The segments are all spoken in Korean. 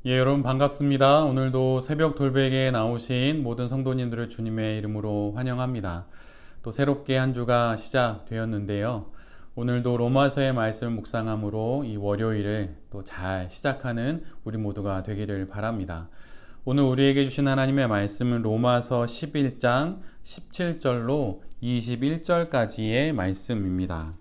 예, 여러분 반갑습니다. 오늘도 새벽 돌베개에 나오신 모든 성도님들을 주님의 이름으로 환영합니다. 또 새롭게 한 주가 시작되었는데요. 오늘도 로마서의 말씀을 묵상함으로 이 월요일을 또 잘 시작하는 우리 모두가 되기를 바랍니다. 오늘 우리에게 주신 하나님의 말씀은 로마서 11장 17절로 21절까지의 말씀입니다.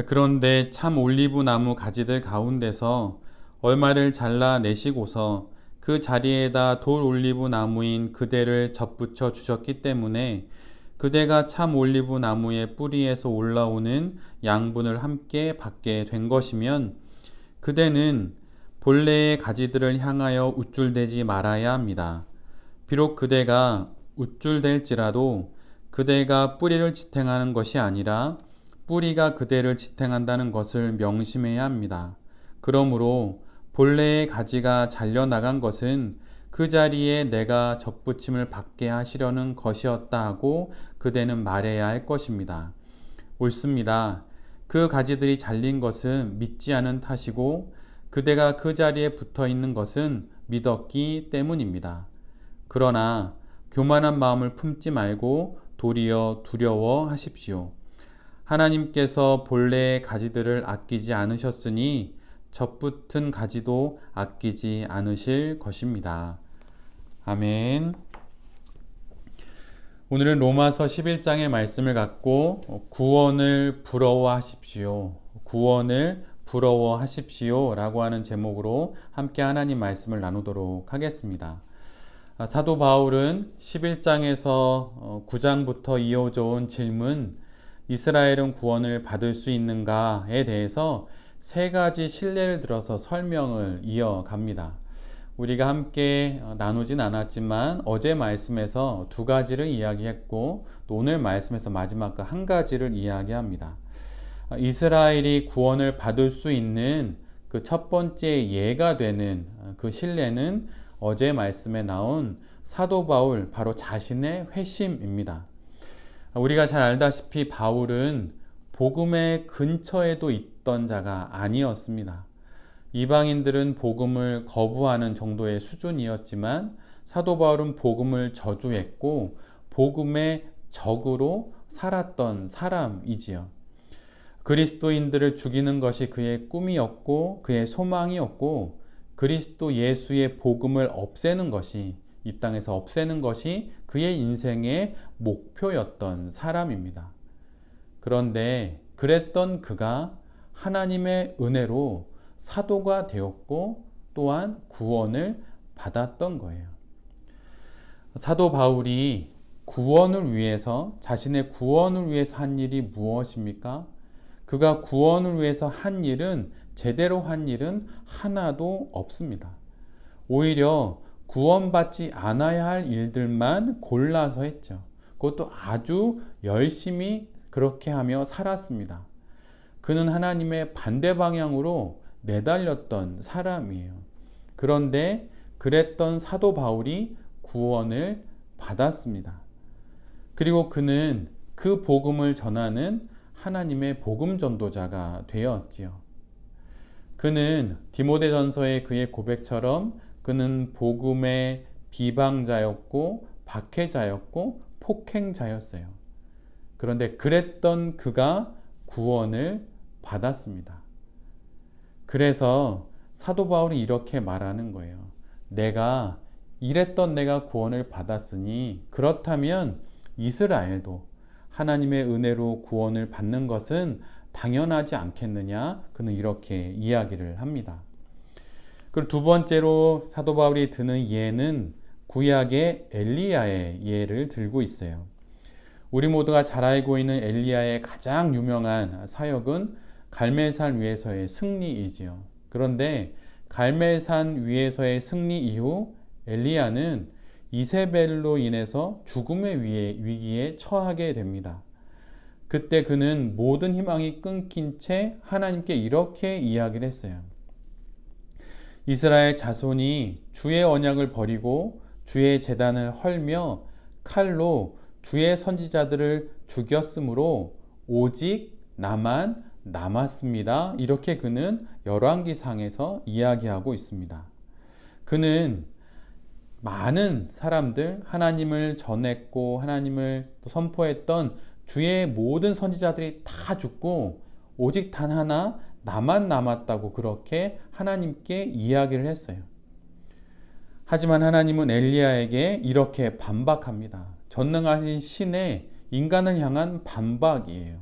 그런데 참 올리브 나무 가지들 가운데서 얼마를 잘라 내시고서 그 자리에다 돌 올리브 나무인 그대를 접붙여 주셨기 때문에 그대가 참 올리브 나무의 뿌리에서 올라오는 양분을 함께 받게 된 것이면 그대는 본래의 가지들을 향하여 우쭐대지 말아야 합니다. 비록 그대가 우쭐댈지라도 그대가 뿌리를 지탱하는 것이 아니라 뿌리가 그대를 지탱한다는 것을 명심해야 합니다. 그러므로 본래의 가지가 잘려나간 것은 그 자리에 내가 접붙임을 받게 하시려는 것이었다 하고 그대는 말해야 할 것입니다. 옳습니다. 그 가지들이 잘린 것은 믿지 않은 탓이고 그대가 그 자리에 붙어 있는 것은 믿었기 때문입니다. 그러나 교만한 마음을 품지 말고 도리어 두려워하십시오. 하나님께서 본래의 가지들을 아끼지 않으셨으니 접붙은 가지도 아끼지 않으실 것입니다. 아멘. 오늘은 로마서 11장의 말씀을 갖고 구원을 부러워하십시오. 구원을 부러워하십시오 라고 하는 제목으로 함께 하나님 말씀을 나누도록 하겠습니다. 사도 바울은 11장에서 9장부터 이어져 온 질문, 이스라엘은 구원을 받을 수 있는가에 대해서 세 가지 신뢰를 들어서 설명을 이어갑니다. 우리가 함께 나누진 않았지만 어제 말씀에서 두 가지를 이야기했고 또 오늘 말씀에서 마지막 그 한 가지를 이야기합니다. 이스라엘이 구원을 받을 수 있는 그 첫 번째 예가 되는 그 신뢰는 어제 말씀에 나온 사도 바울 바로 자신의 회심입니다. 우리가 잘 알다시피 바울은 복음의 근처에도 있던 자가 아니었습니다. 이방인들은 복음을 거부하는 정도의 수준이었지만 사도 바울은 복음을 저주했고 복음의 적으로 살았던 사람이지요. 그리스도인들을 죽이는 것이 그의 꿈이었고 그의 소망이었고 그리스도 예수의 복음을 없애는 것이 이 땅에서 없애는 것이 그의 인생의 목표였던 사람입니다. 그런데 그랬던 그가 하나님의 은혜로 사도가 되었고 또한 구원을 받았던 거예요. 사도 바울이 구원을 위해서 자신의 구원을 위해서 한 일이 무엇입니까? 그가 구원을 위해서 한 일은 제대로 한 일은 하나도 없습니다. 오히려 구원받지 않아야 할 일들만 골라서 했죠. 그것도 아주 열심히 그렇게 하며 살았습니다. 그는 하나님의 반대 방향으로 내달렸던 사람이에요. 그런데 그랬던 사도 바울이 구원을 받았습니다. 그리고 그는 그 복음을 전하는 하나님의 복음 전도자가 되었지요. 그는 디모데전서의 그의 고백처럼 그는 복음의 비방자였고 박해자였고 폭행자였어요. 그런데 그랬던 그가 구원을 받았습니다. 그래서 사도 바울이 이렇게 말하는 거예요. 내가 구원을 받았으니 그렇다면 이스라엘도 하나님의 은혜로 구원을 받는 것은 당연하지 않겠느냐? 그는 이렇게 이야기를 합니다. 그리고 두 번째로 사도 바울이 드는 예는 구약의 엘리야의 예를 들고 있어요. 우리 모두가 잘 알고 있는 엘리야의 가장 유명한 사역은 갈멜산 위에서의 승리이지요. 그런데 갈멜산 위에서의 승리 이후 엘리야는 이세벨로 인해서 죽음의 위기에 처하게 됩니다. 그때 그는 모든 희망이 끊긴 채 하나님께 이렇게 이야기를 했어요. 이스라엘 자손이 주의 언약을 버리고 주의 제단을 헐며 칼로 주의 선지자들을 죽였으므로 오직 나만 남았습니다. 이렇게 그는 열왕기상에서 이야기하고 있습니다. 그는 많은 사람들, 하나님을 전했고 하나님을 또 선포했던 주의 모든 선지자들이 다 죽고 오직 단 하나 나만 남았다고 그렇게 하나님께 이야기를 했어요. 하지만 하나님은 엘리야에게 이렇게 반박합니다. 전능하신 신의 인간을 향한 반박이에요.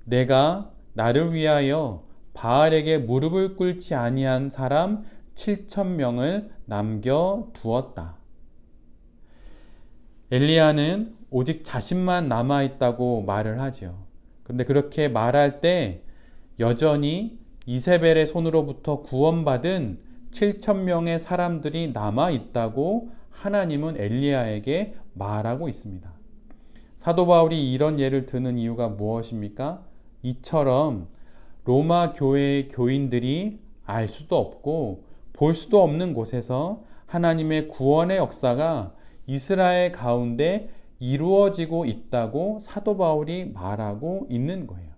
내가 나를 위하여 바알에게 무릎을 꿇지 아니한 사람 7,000명을 남겨두었다. 엘리야는 오직 자신만 남아있다고 말을 하죠. 그런데 그렇게 말할 때 여전히 이세벨의 손으로부터 구원받은 7,000명의 사람들이 남아있다고 하나님은 엘리야에게 말하고 있습니다. 사도 바울이 이런 예를 드는 이유가 무엇입니까? 이처럼 로마 교회의 교인들이 알 수도 없고 볼 수도 없는 곳에서 하나님의 구원의 역사가 이스라엘 가운데 이루어지고 있다고 사도 바울이 말하고 있는 거예요.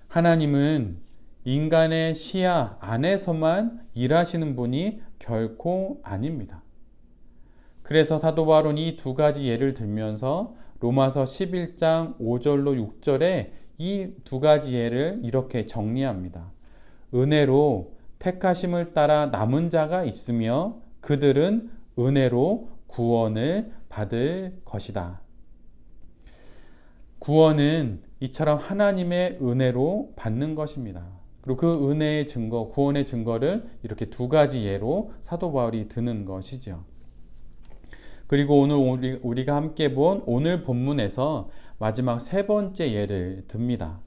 하나님은 인간의 시야 안에서만 일하시는 분이 결코 아닙니다. 그래서 사도 바울은 이 두 가지 예를 들면서 로마서 11장 5절로 6절에 이 두 가지 예를 이렇게 정리합니다. 은혜로 택하심을 따라 남은 자가 있으며 그들은 은혜로 구원을 받을 것이다. 구원은 이처럼 하나님의 은혜로 받는 것입니다. 그리고 그 은혜의 증거, 구원의 증거를 이렇게 두 가지 예로 사도 바울이 드는 것이죠. 그리고 오늘 우리가 함께 본 오늘 본문에서 마지막 세 번째 예를 듭니다.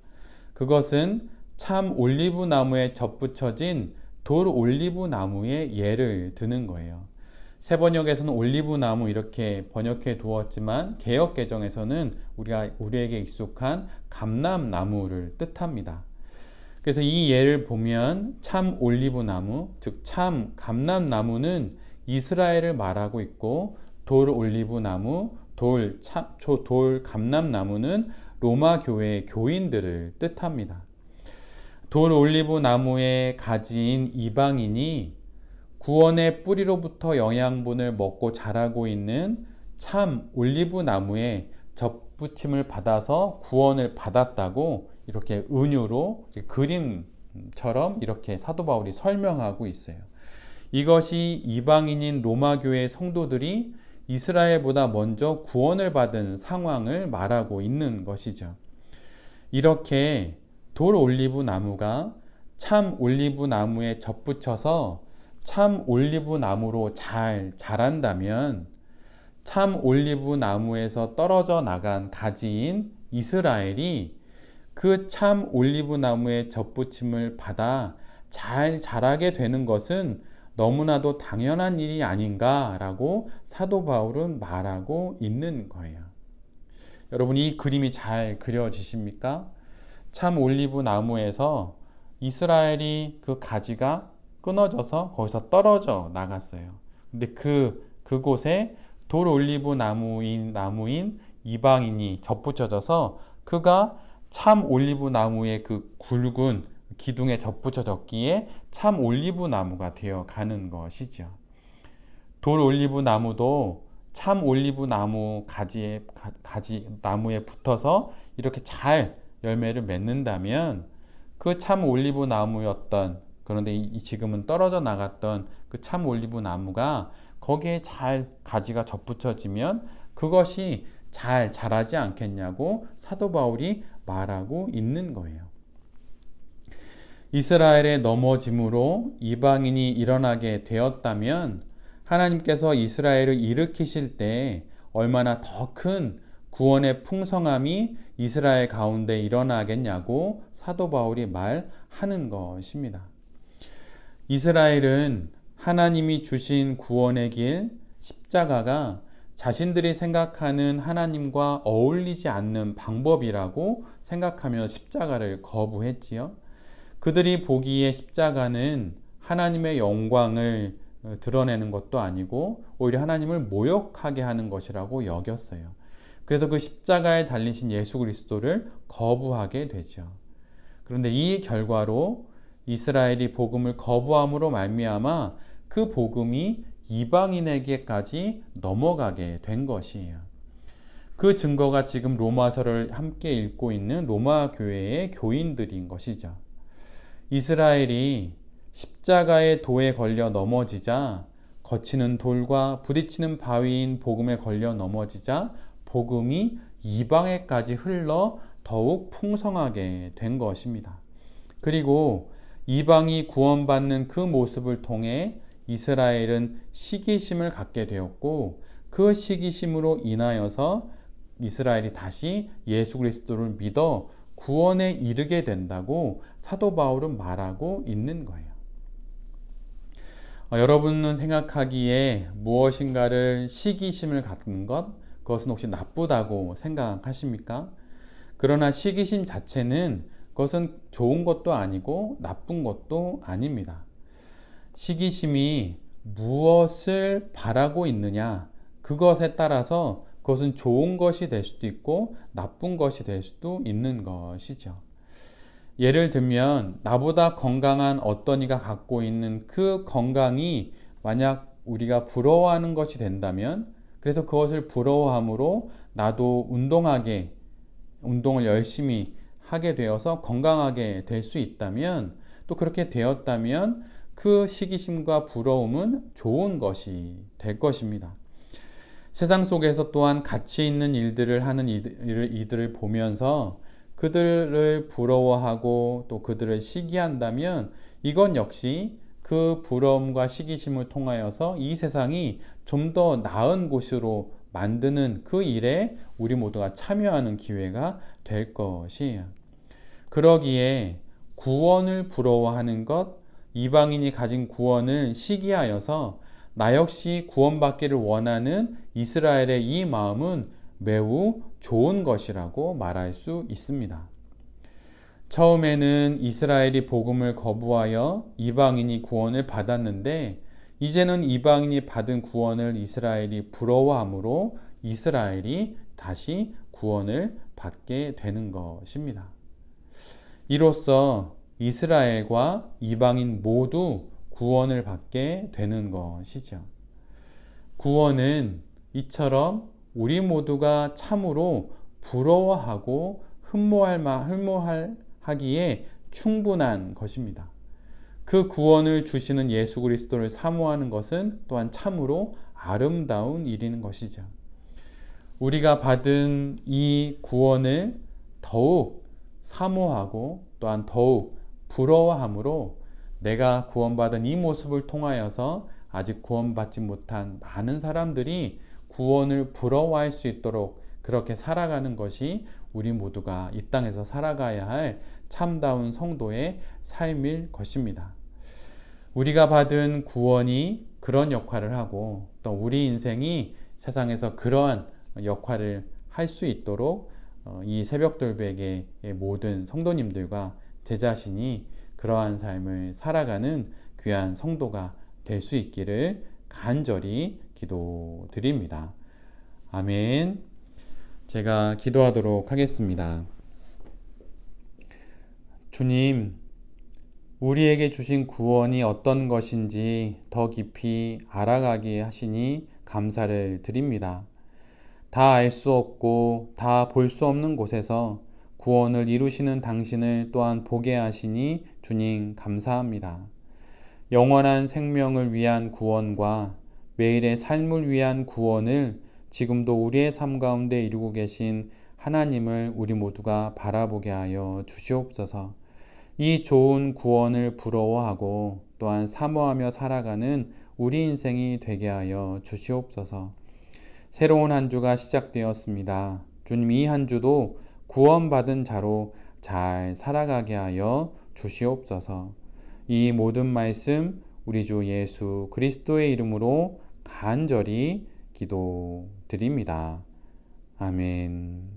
그것은 참 올리브 나무에 접붙여진 돌 올리브 나무의 예를 드는 거예요. 새 번역에서는 올리브 나무 이렇게 번역해 두었지만 개역 개정에서는 우리에게 익숙한 감람나무를 뜻합니다. 그래서 이 예를 보면 참 올리브 나무, 즉 참 감람나무는 이스라엘을 말하고 있고 돌 올리브 나무, 돌 감람나무는 로마 교회의 교인들을 뜻합니다. 돌 올리브 나무의 가지인 이방인이 구원의 뿌리로부터 영양분을 먹고 자라고 있는 참 올리브 나무에 접붙임을 받아서 구원을 받았다고 이렇게 은유로 그림처럼 이렇게 사도 바울이 설명하고 있어요. 이것이 이방인인 로마 교회 성도들이 이스라엘보다 먼저 구원을 받은 상황을 말하고 있는 것이죠. 이렇게 돌 올리브 나무가 참 올리브 나무에 접붙여서 참 올리브 나무로 잘 자란다면 참 올리브 나무에서 떨어져 나간 가지인 이스라엘이 그 참 올리브 나무의 접붙임을 받아 잘 자라게 되는 것은 너무나도 당연한 일이 아닌가라고 사도 바울은 말하고 있는 거예요. 여러분, 이 그림이 잘 그려지십니까? 참 올리브 나무에서 이스라엘이 그 가지가 끊어져서 거기서 떨어져 나갔어요. 근데 그곳에 돌 올리브 나무인 이방인이 접붙여져서 그가 참 올리브 나무의 그 굵은 기둥에 접붙여졌기에 참 올리브 나무가 되어 가는 것이죠. 돌 올리브 나무도 참 올리브 나무 나무에 붙어서 이렇게 잘 열매를 맺는다면 그 참 올리브 나무였던, 그런데 지금은 떨어져 나갔던 그 참 올리브 나무가 거기에 잘 가지가 접붙여지면 그것이 잘 자라지 않겠냐고 사도 바울이 말하고 있는 거예요. 이스라엘의 넘어짐으로 이방인이 일어나게 되었다면 하나님께서 이스라엘을 일으키실 때 얼마나 더 큰 구원의 풍성함이 이스라엘 가운데 일어나겠냐고 사도 바울이 말하는 것입니다. 이스라엘은 하나님이 주신 구원의 길 십자가가 자신들이 생각하는 하나님과 어울리지 않는 방법이라고 생각하며 십자가를 거부했지요. 그들이 보기에 십자가는 하나님의 영광을 드러내는 것도 아니고 오히려 하나님을 모욕하게 하는 것이라고 여겼어요. 그래서 그 십자가에 달리신 예수 그리스도를 거부하게 되죠. 그런데 이 결과로 이스라엘이 복음을 거부함으로 말미암아 그 복음이 이방인에게까지 넘어가게 된 것이에요. 그 증거가 지금 로마서를 함께 읽고 있는 로마 교회의 교인들인 것이죠. 이스라엘이 십자가의 도에 걸려 넘어지자 거치는 돌과 부딪히는 바위인 복음에 걸려 넘어지자 복음이 이방에까지 흘러 더욱 풍성하게 된 것입니다. 그리고 이방이 구원받는 그 모습을 통해 이스라엘은 시기심을 갖게 되었고 그 시기심으로 인하여서 이스라엘이 다시 예수 그리스도를 믿어 구원에 이르게 된다고 사도 바울은 말하고 있는 거예요. 여러분은 생각하기에 무엇인가를 시기심을 갖는 것, 그것은 혹시 나쁘다고 생각하십니까? 그러나 시기심 자체는 그것은 좋은 것도 아니고 나쁜 것도 아닙니다. 시기심이 무엇을 바라고 있느냐, 그것에 따라서 그것은 좋은 것이 될 수도 있고 나쁜 것이 될 수도 있는 것이죠. 예를 들면 나보다 건강한 어떤 이가 갖고 있는 그 건강이 만약 우리가 부러워하는 것이 된다면, 그래서 그것을 부러워함으로 나도 운동을 열심히 하게 되어서 건강하게 될 수 있다면, 또 그렇게 되었다면 그 시기심과 부러움은 좋은 것이 될 것입니다. 세상 속에서 또한 가치 있는 일들을 하는 이들을 보면서 그들을 부러워하고 또 그들을 시기한다면 이건 역시 그 부러움과 시기심을 통하여서 이 세상이 좀 더 나은 곳으로 만드는 그 일에 우리 모두가 참여하는 기회가 될 것이에요. 그러기에 구원을 부러워하는 것, 이방인이 가진 구원을 시기하여서 나 역시 구원받기를 원하는 이스라엘의 이 마음은 매우 좋은 것이라고 말할 수 있습니다. 처음에는 이스라엘이 복음을 거부하여 이방인이 구원을 받았는데 이제는 이방인이 받은 구원을 이스라엘이 부러워하므로 이스라엘이 다시 구원을 받게 되는 것입니다. 이로써 이스라엘과 이방인 모두 구원을 받게 되는 것이죠. 구원은 이처럼 우리 모두가 참으로 부러워하고 흠모하기에 충분한 것입니다. 그 구원을 주시는 예수 그리스도를 사모하는 것은 또한 참으로 아름다운 일인 것이죠. 우리가 받은 이 구원을 더욱 사모하고 또한 더욱 부러워함으로 내가 구원받은 이 모습을 통하여서 아직 구원받지 못한 많은 사람들이 구원을 부러워할 수 있도록 그렇게 살아가는 것이 우리 모두가 이 땅에서 살아가야 할 참다운 성도의 삶일 것입니다. 우리가 받은 구원이 그런 역할을 하고 또 우리 인생이 세상에서 그러한 역할을 할 수 있도록 이 새벽돌백의 모든 성도님들과 제 자신이 그러한 삶을 살아가는 귀한 성도가 될 수 있기를 간절히 기도드립니다. 아멘. 제가 기도하도록 하겠습니다. 주님, 우리에게 주신 구원이 어떤 것인지 더 깊이 알아가게 하시니 감사를 드립니다. 다 알 수 없고 다 볼 수 없는 곳에서 구원을 이루시는 당신을 또한 보게 하시니 주님 감사합니다. 영원한 생명을 위한 구원과 매일의 삶을 위한 구원을 지금도 우리의 삶 가운데 이루고 계신 하나님을 우리 모두가 바라보게 하여 주시옵소서. 이 좋은 구원을 부러워하고 또한 사모하며 살아가는 우리 인생이 되게 하여 주시옵소서. 새로운 한 주가 시작되었습니다. 주님, 이 한 주도 구원받은 자로 잘 살아가게 하여 주시옵소서. 이 모든 말씀 우리 주 예수 그리스도의 이름으로 간절히 기도드립니다. 아멘.